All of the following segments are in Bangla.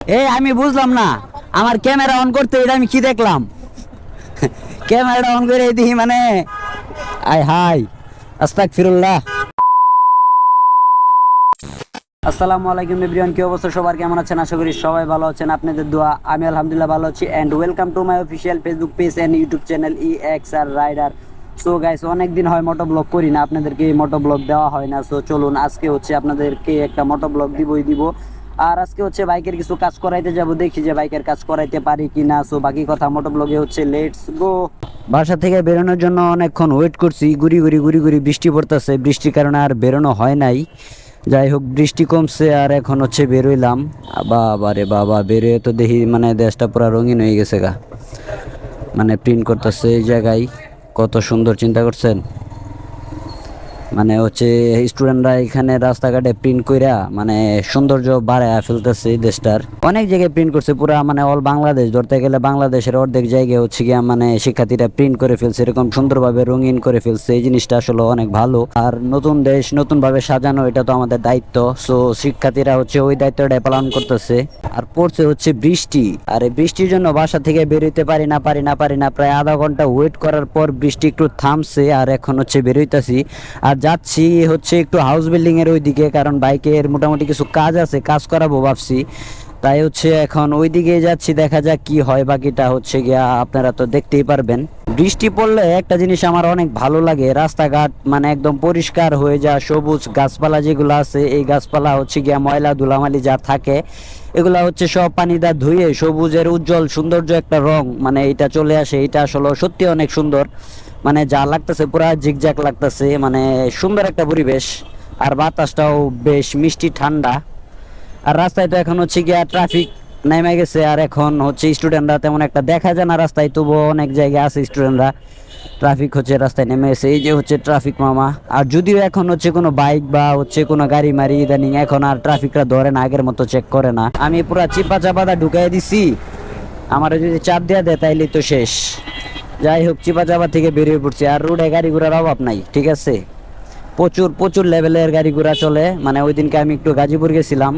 আমি বুঝলাম না, আমার ক্যামেরা অন করতে এটা আমি কি দেখলাম? ক্যামেরাটা অন করে দেখি মানে আয় হাই আস্তাগফিরুল্লাহ। আসসালামু আলাইকুম এভরিওয়ান, কি অবস্থা সবার, কেমন আছেন? আশা করি সবাই ভালো আছেন, আপনাদের দোয়া। আমি আলহামদুলিল্লাহ ভালো আছি। And welcome to my official Facebook page and YouTube channel EXR rider. So guys, অনেকদিন হয় মোটো ব্লগ করি না, আপনাদেরকে মোটো ব্লগ দেওয়া হয় না। সো চলুন আজকে হচ্ছে আপনাদেরকে একটা মোটো ব্লগ দিব। আর আজকে হচ্ছে বাইকের কিছু কাজ করাইতে যাব, দেখি যে বাইকের কাজ করাইতে পারি কিনা। সো বাকি কথা মোটো ব্লগে হচ্ছে লেটস গো। বাসা থেকে বেরোনোর জন্য অনেকক্ষণ ওয়েট করছি, ঘুরি বৃষ্টি পড়তেছে, বৃষ্টির কারণে আর বেরোনো হয় নাই। যাই হোক, বৃষ্টি কমছে আর এখন হচ্ছে বেরোইলাম। বাবা রে বাবা, বেরোয় তো দেখি মানে দেশটা পুরো রঙিন হয়ে গেছে গা, মানে প্রিন্ট করতেছে এই জায়গায়। কত সুন্দর, চিন্তা করছেন? মানে হচ্ছে স্টুডেন্টরা এখানে রাস্তাঘাটে প্রিন্ট কইরা মানে সৌন্দর্য বাড়ায় ফেলতেছে দেশটার। অনেক জায়গায় প্রিন্ট করছে, পুরা মানে অল বাংলাদেশ ধরতে গেলে বাংলাদেশের অর্ধেক জায়গায় হচ্ছে গিয়া মানে শিক্ষার্থীরা প্রিন্ট করে ফেলছে, এরকম সুন্দরভাবে রঙিন করে ফেলছে। এই জিনিসটা আসলে অনেক ভালো। আর নতুন দেশ নতুন ভাবে সাজানো, এটা তো আমাদের দায়িত্ব। সো শিক্ষার্থীরা হচ্ছে ওই দায়িত্বটা পালন করতেছে। আর পড়ছে হচ্ছে বৃষ্টি, আর এই বৃষ্টির জন্য বাসা থেকে বেরোইতে পারি না। প্রায় আধা ঘন্টা ওয়েট করার পর বৃষ্টি একটু থামছে, আর এখন হচ্ছে বেরোইতাছি। আর যাচ্ছি হচ্ছে একটু হাউস বিল্ডিং এর ওইদিকে, কারণ বাইকের মোটামুটি কিছু কাজ আছে, কাজ করাবো ভাবছি। তাই হচ্ছে এখন ওইদিকে যাচ্ছি, দেখা যাক কি হয়। বাকিটা হচ্ছে গিয়া আপনারা তো দেখতেই পারবেন। বৃষ্টি পড়লে একটা জিনিস আমার অনেক ভালো লাগে, রাস্তাঘাট মানে একদম পরিষ্কার হয়ে যায়, সবুজ গাছপালা যেগুলো আছে, এই গাছপালা হচ্ছে গিয়া ময়লা ধুলামালি যা থাকে এগুলা হচ্ছে সব পানি দা ধুয়ে সবুজের উজ্জ্বল সৌন্দর্য একটা রং মানে এটা চলে আসে। এটা আসলে সত্যি অনেক সুন্দর, মানে যা লাগতেছে পুরা জিগজাগ লাগতেছে, মানে সুন্দর একটা পরিবেশ। আর বাতাসটাও বেশ মিষ্টি ঠান্ডা। আর রাস্তায় তো এখন হচ্ছে গিয়া ট্রাফিক নেমে গেছে, আর এখন হচ্ছে স্টুডেন্টরা তেমন একটা দেখা যায় না রাস্তায়, তবুও অনেক জায়গায় আছে স্টুডেন্টরা। ট্রাফিক হচ্ছে রাস্তায় নেমে গেছে, এই যে হচ্ছে ট্রাফিক মামা। আর যদিও এখন হচ্ছে কোনো বাইক বা হচ্ছে কোনো গাড়ি মারি ইদানিং এখন আর ট্রাফিকরা ধরে না, আগের মতো চেক করে না। আমি পুরা চিপা চাপাটা ঢুকাই দিছি, আমার যদি চাপ দেওয়া দেয় তাইলে তো শেষ। যাই হোক, চিপা চাপা থেকে বেরিয়ে পড়ছি। আর রোডে গাড়ি ঘোড়ার অভাব নাই, ঠিক আছে, প্রচুর লেভেলের গাড়ি ঘোড়া চলে। মানে ওই দিনকে আমি একটু গাজীপুর গেছিলাম,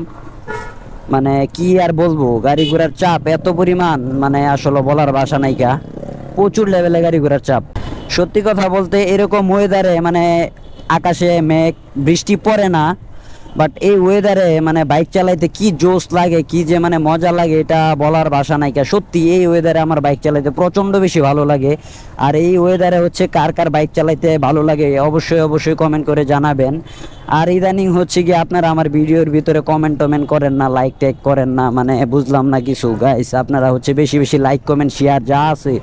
মানে কি আর বলবো, গাড়ি ঘোড়ার চাপ এত পরিমাণ মানে আসলে বলার ভাষা নাইকা। প্রচুর লেভেলে গাড়ি ঘোড়ার চাপ। সত্যি কথা বলতে এরকম ওয়েদারে মানে আকাশে মেঘ, বৃষ্টি পড়ে না, বাট এই ওয়েদারে মানে বাইক চালাইতে কি জোশ লাগে, কি যে মানে মজা লাগে, এটা বলার ভাষা নাইকা। সত্যি এই ওয়েদারে আমার বাইক চালাইতে প্রচণ্ড বেশি ভালো লাগে। আর এই ওয়েদারে হচ্ছে কার কার বাইক চালাইতে ভালো লাগে অবশ্যই কমেন্ট করে জানাবেন। আর ইদানিং হচ্ছে কি আপনারা আমার ভিডিওর ভিতরে কমেন্ট করেন না, লাইক টাইক করেন না, মানে বুঝলাম না কিছু গাইস। আপনারা হচ্ছে বেশি লাইক কমেন্ট শেয়ার যা আছে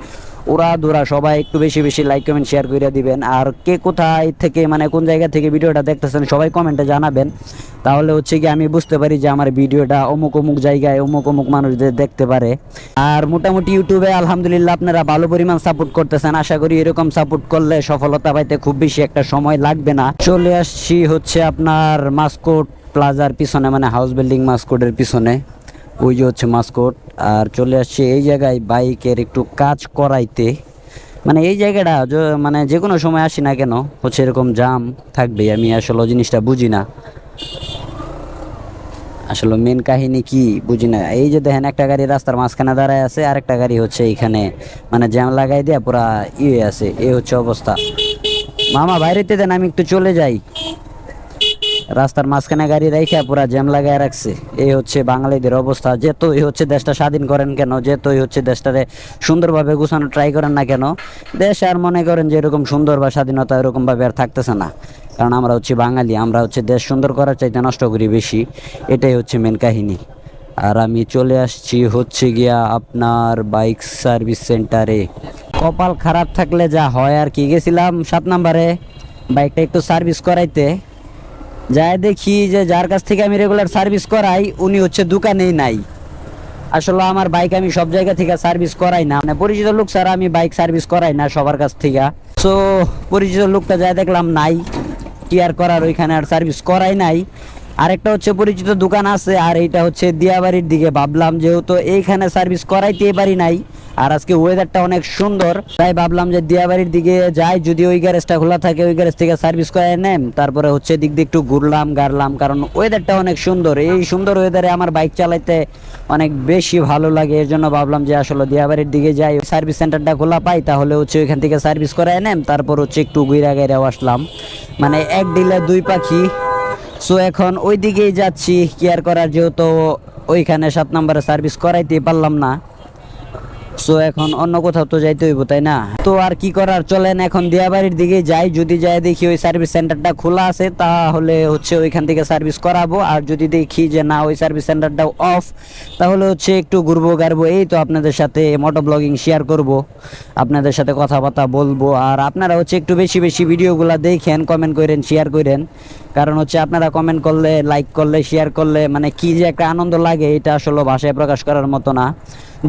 ওরা দোরা সবাই একটু বেশি লাইক কমেন্ট শেয়ার করে দিবেন। আর কে কোথায় থেকে মানে কোন জায়গা থেকে ভিডিওটা দেখতেছেন সবাই কমেন্টে জানাবেন, তাহলে হচ্ছে কি আমি বুঝতে পারি যে আমার ভিডিওটা অমুক জায়গায় অমুক মানুষদের দেখতে পারে। আর মোটামুটি ইউটিউবে আলহামদুলিল্লাহ আপনারা ভালো পরিমাণ সাপোর্ট করতেছেন, আশা করি এরকম সাপোর্ট করলে সফলতা পাইতে খুব বেশি একটা সময় লাগবে না। চলে আসছি হচ্ছে আপনার মাস্কোট প্লাজার পিছনে, মানে হাউস বিল্ডিং মাস্কোটের পিছনে, ওই যে হচ্ছে মাস্কোট। আর চলে আসছি এই জায়গায় বাইকের একটু কাজ করাইতে। মানে এই জায়গাটা মানে যে কোনো সময় আসি না কেন হচ্ছে এরকম জাম থাকবে, আমি আসলে জিনিসটা বুঝি না, আসলে মেন কাহিনী কি বুঝি না। এই যে দেখেন একটা গাড়ি রাস্তার মাঝখানে দাঁড়ায় আছে, আর একটা গাড়ি হচ্ছে এইখানে মানে জ্যাম লাগাই দেয়া পুরা ইয়ে আছে, এই হচ্ছে অবস্থা। মামা বাইরেতে দেন, আমি একটু চলে যাই। রাস্তার মাঝখানে গাড়ি রাইখা পুরা জ্যাম লাগায় রাখছে। এই হচ্ছে বাঙালিদের অবস্থা, যেতই হচ্ছে দেশটা স্বাধীন করেন কেন, যেতই হচ্ছে দেশটারে সুন্দরভাবে গুছানো ট্রাই করেন না কেন, দেশ আর মনে করেন যে এরকম সুন্দর বা স্বাধীনতা এরকম ভাবে আর থাকতেছে না। কারণ আমরা হচ্ছে বাঙালি, আমরা হচ্ছে দেশ সুন্দর করার চাইতে নষ্ট করি বেশি, এটাই হচ্ছে মেন কাহিনী। আর আমি চলে আসছি হচ্ছে গিয়া আপনার বাইক সার্ভিস সেন্টারে। কপাল খারাপ থাকলে যা হয় আর কি, গেছিলাম 7 নম্বরে বাইকটা একটু সার্ভিস করাইতে, যাই দেখি যে যার কাছ থেকে আমি রেগুলার সার্ভিস করাই উনি হচ্ছে দোকানেই নাই। আসলে আমার বাইক আমি সব জায়গা থেকে সার্ভিস করাই না, মানে পরিচিত লোক ছাড়া আমি বাইক সার্ভিস করাই না সবার কাছ থেকে। সো পরিচিত লোকটা যাই দেখলাম নাই, কি আর করার, ওইখানে আর সার্ভিস করাই নাই। আরেকটা হচ্ছে পরিচিত দোকান আছে, আর এইটা হচ্ছে দিয়াবাড়ির দিকে, ভাবলাম যেহেতু এইখানে সার্ভিস করাইতেই পারি নাই আর আজকে ওয়েদারটা অনেক সুন্দর, তাই ভাবলাম যে দিয়াবাড়ির দিকে যাই, যদি ওই গ্যারেজটা খোলা থাকে ওই গ্যারেজ থেকে সার্ভিস করে নেম, তারপরে হচ্ছে দিক দিয়ে একটু ঘুরলাম গাড়লাম, কারণ ওয়েদারটা অনেক সুন্দর। এই সুন্দর ওয়েদারে আমার বাইক চালাইতে অনেক বেশি ভালো লাগে, এর জন্য ভাবলাম যে আসলে দিয়াবাড়ির দিকে যাই, সার্ভিস সেন্টারটা খোলা পাই, তাহলে হচ্ছে ওইখান থেকে সার্ভিস করে নেম, তারপর হচ্ছে একটু ঘুরা গাইরাও আসলাম, মানে এক ডিলে দুই পাখি। সো এখন ওই দিকেই যাচ্ছি কেয়ার করার, যেহেতু ওইখানে 7 নম্বরে সার্ভিস করাইতে পারলাম না, সো এখন অন্য কোথাও তো যাইতে হইব, তাই না? তো আর কি করার, চলেন এখন দিয়াবাড়ির দিকে যাই। যদি যাই দেখি ওই সার্ভিস সেন্টারটা খোলা আছে, তাহলে হচ্ছে ওইখান থেকে সার্ভিস করাবো, আর যদি দেখি যে না ওই সার্ভিস সেন্টারটাও অফ, তাহলে হচ্ছে একটু ঘুরবো গাড়বো, এই তো আপনাদের সাথে মোটো ব্লগিং শেয়ার করব, আপনাদের সাথে কথাবার্তা বলবো। আর আপনারা হচ্ছে একটু বেশি বেশি ভিডিওগুলো দেখেন, কমেন্ট করেন, শেয়ার করেন, কারণ হচ্ছে আপনারা কমেন্ট করলে, লাইক করলে, শেয়ার করলে মানে কি যে একটা আনন্দ লাগে, এটা আসলে ভাষায় প্রকাশ করার মতো না।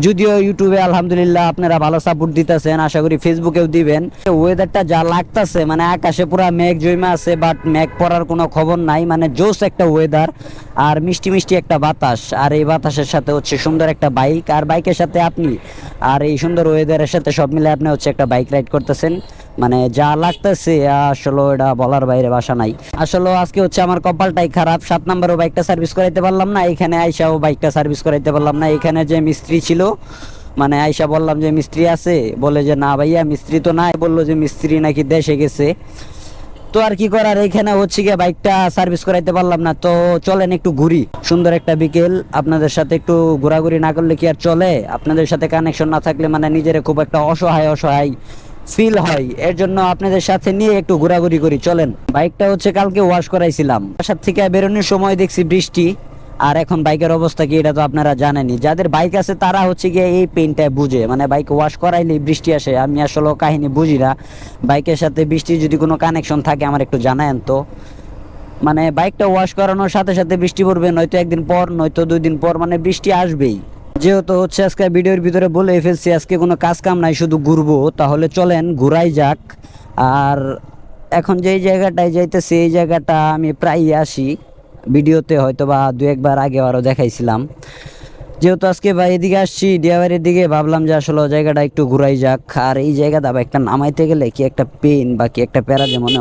যদিও ইউটিউবে আলহামদুলিল্লাহ আপনারা ভালো সাপোর্ট দিতেছেন, আশা করি ফেসবুকেও দিবেন। ওয়েদারটা যা লাগতেছে, মানে আকাশে পুরো মেঘ জমে আছে, বাট মেঘ পড়ার কোনো খবর নাই, মানে জোস একটা ওয়েদার, আর মিষ্টি মিষ্টি একটা বাতাস, আর এই বাতাসের সাথে হচ্ছে সুন্দর একটা বাইক, আর বাইকের সাথে আপনি, আর এই সুন্দর ওয়েদারের সাথে সব মিলে আপনি হচ্ছে একটা বাইক রাইড করতেছেন, মানে যা লাগতেছে আসলে এটা বলার বাইরে ভাষা নাই। আসলে আজকে হচ্ছে আমার কপালটাই খারাপ, 7 নম্বরও বাইকটা সার্ভিস করাইতে পারলাম না, এখানে আইসাও বাইকটা সার্ভিস করাইতে পারলাম না। এখানে যে মিস্ত্রি ছিল, মানে আইসা বললাম যে মিস্ত্রি আছে, বলে যে না ভাইয়া মিস্ত্রি তো নাই, বললো যে মিস্ত্রি নাকি দেশে গেছে। তো আর কি করার, এখানে হচ্ছে গিয়ে বাইকটা সার্ভিস করাইতে পারলাম না। তো চলেন একটু ঘুরি, সুন্দর একটা বিকেল, আপনাদের সাথে একটু ঘোরাঘুরি না করলে কি আর চলে? আপনাদের সাথে কানেকশন না থাকলে মানে নিজের খুব একটা অসহায় অসহায় ফিল হয়, এর জন্য আপনাদের সাথে নিয়ে একটু ঘোরাঘুরি করি। চলেন, বাইকটা হচ্ছে কালকে ওয়াশ করাইছিলাম, বাসার থেকে বেরোনোর সময় দেখছি বৃষ্টি, আর এখন বাইকের অবস্থা কি এটা তো আপনারা জানেনই, যাদের বাইক আছে তারা হচ্ছে গিয়ে এই পেইনটা বুঝে, মানে বাইক ওয়াশ করাইলেই বৃষ্টি আসে। আমি আসলে কাহিনী বুঝি না, বাইকের সাথে বৃষ্টির যদি কোনো কানেকশন থাকে আমার একটু জানায়েন তো। মানে বাইকটা ওয়াশ করানোর সাথে সাথে বৃষ্টি পড়বে, নয়তো একদিন পর, নয়তো 2 দিন পর, মানে বৃষ্টি আসবেই। যেহেতু হচ্ছে আজকে ভিডিওর ভিতরে বলে ফেলছি আজকে কোনো কাজ কাম নাই, শুধু ঘুরবো, তাহলে চলেন ঘুরাই যাক। আর এখন যেই জায়গাটায় যাইতেছি এই জায়গাটা আমি প্রায়ই আসি, ভিডিওতে হয়তো বা 2-1 বার আগে আরও দেখাইছিলাম। যেহেতু আজকে ভাই এদিকে আসছি ডিয়াবাড়ির দিকে, ভাবলাম যে আসলে জায়গাটা একটু ঘুরাই যাক। আর এই জায়গাটা একটা নামাইতে গেলে কি একটা পেন বা কি একটা প্যারা, যেমন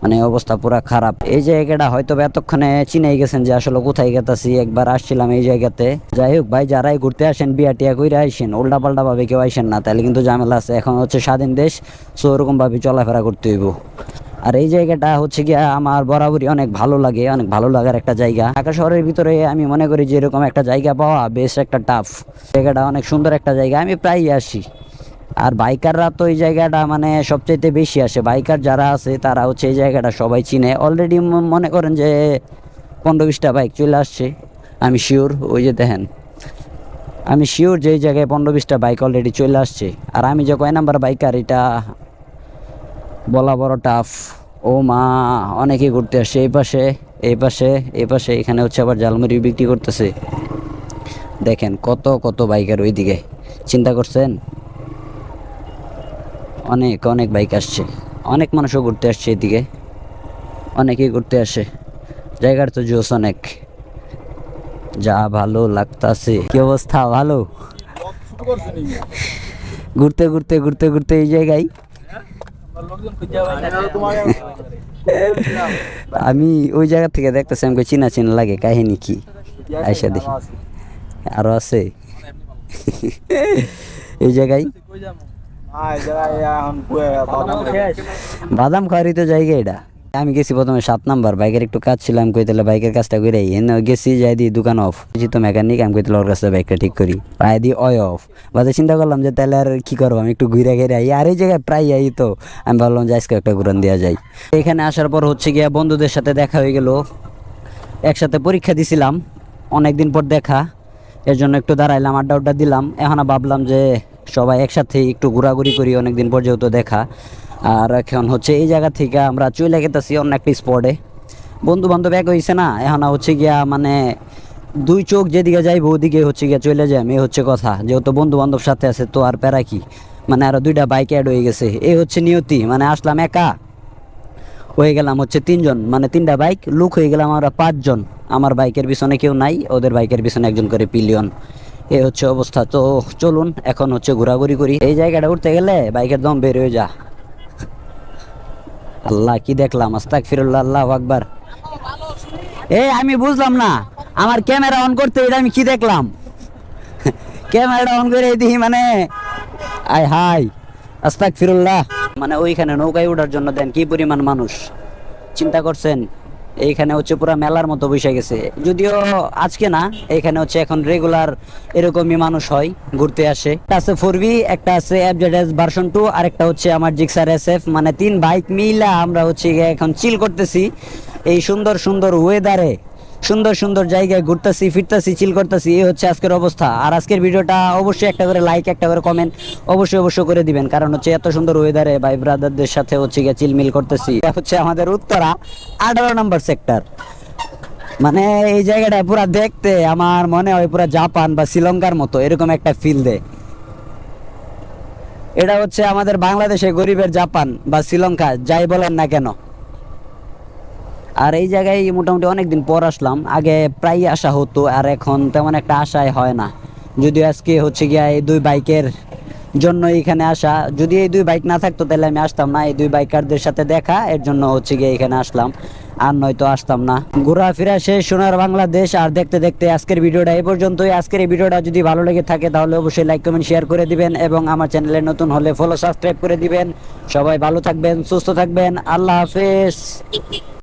মানে অবস্থা পুরা খারাপ। এই জায়গাটা হয়তো এতক্ষণে চিনেই গেছেন যে আসলে কোথায় গেতাছি, একবার আসছিলাম এই জায়গাতে। যাই হোক ভাই, যারাই ঘুরতে আসেন বিয়া টিয়া কইরা আইসেন, উল্টা পাল্টা ভাবে কেউ আইসেন না, তাহলে কিন্তু ঝামেলা আছে। এখন হচ্ছে স্বাধীন দেশ, সো ওরকম ভাবে চলাফেরা করতে হইব। আর এই জায়গাটা হচ্ছে গিয়ে আমার বরাবরই অনেক ভালো লাগে, অনেক ভালো লাগার একটা জায়গা। ঢাকা শহরের ভিতরে আমি মনে করি যে এরকম একটা জায়গা পাওয়া বেশ একটা টাফ। জায়গাটা অনেক সুন্দর একটা জায়গা, আমি প্রায়ই আসি। আর বাইকাররা তো এই জায়গাটা মানে সবচাইতে বেশি আসে, বাইকার যারা আছে তারা হচ্ছে এই জায়গাটা সবাই চিনে অলরেডি। মনে করেন যে 15-20টা বাইক চলে আসছে, আমি শিওর। ওই যে দেখেন, আমি শিওর যে এই জায়গায় 15-20টা বাইক অলরেডি চলে আসছে। আর আমি যে কয় নাম্বার বাইকার এটা বলা বড় টাফ। ও মা, অনেকেই ঘুরতে আসছে, এই পাশে এই পাশে এই পাশে, এখানে হচ্ছে আবার জালমুড়ি বিক্রি করতেছে। দেখেন কত কত বাইকার ওইদিকে, চিন্তা করছেন? অনেক অনেক বাইক আসছে, অনেক মানুষও ঘুরতে আসছে এদিকে, অনেকেই ঘুরতে আসে। জায়গার তো জোস অনেক, যা ভালো লাগতাছে। কি অবস্থা? ভালো? ঘুরতে ঘুরতে ঘুরতে ঘুরতে এই জায়গায় আমি ওই জায়গা থেকে দেখতেছি, আমাকে চিনা চিনা লাগে, কাহিনী কি আইসা দেখি আরো আছে এই জায়গায়। বাদাম খাওয়ারই তো জায়গা এটা। আমি গেছি প্রথমে 7 নাম্বার, বাইকের একটু কাজ ছিল, আমি কই তাহলে বাইকের কাজটা করে গেছি, যাই দিই দোকান অফ, তো মেকানিক, আমি কই তাহলে ওর কাছে বাইকটা ঠিক করি, প্রায় দিই অফ। বাদে চিন্তা করলাম যে তাহলে আর কি করবো, আমি একটু ঘুরে ঘেরে আই, আর এই জায়গায় প্রায় আই, তো আমি ভাবলাম যে আজকে একটা ঘুরান দেওয়া যায়। এখানে আসার পর হচ্ছে গিয়া বন্ধুদের সাথে দেখা হয়ে গেল, একসাথে পরীক্ষা দিছিলাম, অনেকদিন পর দেখা, এর জন্য একটু দাঁড়াইলাম, আড্ডা দিলাম। এখন ভাবলাম যে সবাই একসাথে একটু ঘোরাঘুরি করি, অনেকদিন পর যেহেতু দেখা। আর এখন হচ্ছে এই জায়গা থেকে আমরা চলে গেতেছি অন্য একটা স্পটে, বন্ধু বান্ধব এক হয়েছে না, এখন হচ্ছে গিয়া মানে 2 চোখ যেদিকে যাইবো ওদিকে হচ্ছে গিয়া চলে যাই, এই হচ্ছে কথা। যেহেতু বন্ধু বান্ধব সাথে আছে তো আর প্যারা কি, মানে আরো 2টা বাইক অ্যাড হয়ে গেছে, এই হচ্ছে নিয়তি। মানে আসলাম একা, হয়ে গেলাম হচ্ছে 3 জন, মানে 3টা বাইক, লুক হয়ে গেলাম আমরা 5 জন। আমার বাইকের পিছনে কেউ নাই, ওদের বাইকের পিছনে একজন করে পিলিয়ন। এই হচ্ছে অবস্থা। তো চলুন এখন হচ্ছে ঘোরাঘুরি করি। এই জায়গাটা উঠতে গেলে বাইকের দম বের হয়ে যা। আল্লাহ কি দেখলাম, আস্তাগফিরুল্লাহ, আল্লাহু আকবার। আমি বুঝলাম না, আমার ক্যামেরা অন করতে এটা আমি কি দেখলাম? ক্যামেরাটা অন করে দেখি মানে আয় হাই, আস্তাগফিরুল্লাহ। মানে ওইখানে নৌকায় ওঠার জন্য দেন কি পরিমাণ মানুষ, চিন্তা করছেন? এইখানে হচ্ছে পুরো মেলার মতো বসে গেছে, যদিও আজকে না, এখানে হচ্ছে এখন রেগুলার এরকমই মানুষ হয়, ঘুরতে আসে। একটা আছে 4V, একটা আছে FZS ভার্সন 2, আর একটা হচ্ছে আমার জিক্সার SF। মানে 3 বাইক মিলা আমরা হচ্ছে গিয়ে এখন চিল করতেছি এই সুন্দর সুন্দর ওয়েদারে, সুন্দর সুন্দর জায়গায় ঘুরতেছি ফিরতেছি চিল করতেছি। এই হচ্ছে আজকের অবস্থা। আর আজকের ভিডিওটা অবশ্যই একটা করে লাইক, একটা করে কমেন্ট অবশ্যই করে দিবেন, কারণ হচ্ছে এত সুন্দর ওয়েদারে ভাই ব্রাদারদের সাথে হচ্ছে গিয়ে চিলমিল করতেছি। এটা হচ্ছে আমাদের উত্তরা 18 নম্বর সেক্টর। মানে এই জায়গাটা পুরা দেখতে আমার মনে হয় পুরা জাপান বা শ্রীলঙ্কার মতো এরকম একটা ফিল দেয়। এটা হচ্ছে আমাদের বাংলাদেশে গরিবের জাপান বা শ্রীলঙ্কা, যাই বলেন না কেন। আর এই জায়গায় মোটামুটি অনেকদিন পর আসলাম, আগে প্রায় আসা হতো, আর এখন তেমন একটা আশাই হয় না। যদিও আজকে হচ্ছে গিয়া এই 2 বাইকের জন্য এখানে আসা, যদি এই 2 বাইক না থাকতো তাহলে আমি আসতাম না। এই 2 বাইকারদের সাথে দেখা, এর জন্য হচ্ছে গিয়ে এখানে আসলাম, আর নয়তো আসতাম না। ঘোরাফেরা শেষ সোনার বাংলাদেশ। আর দেখতে দেখতে আজকের ভিডিওটা এই পর্যন্তই। আজকের এই ভিডিওটা যদি ভালো লেগে থাকে তাহলে অবশ্যই লাইক কমেন্ট শেয়ার করে দিবেন, এবং আমার চ্যানেলে নতুন হলে ফলো সাবস্ক্রাইব করে দিবেন। সবাই ভালো থাকবেন, সুস্থ থাকবেন, আল্লাহ হাফেজ।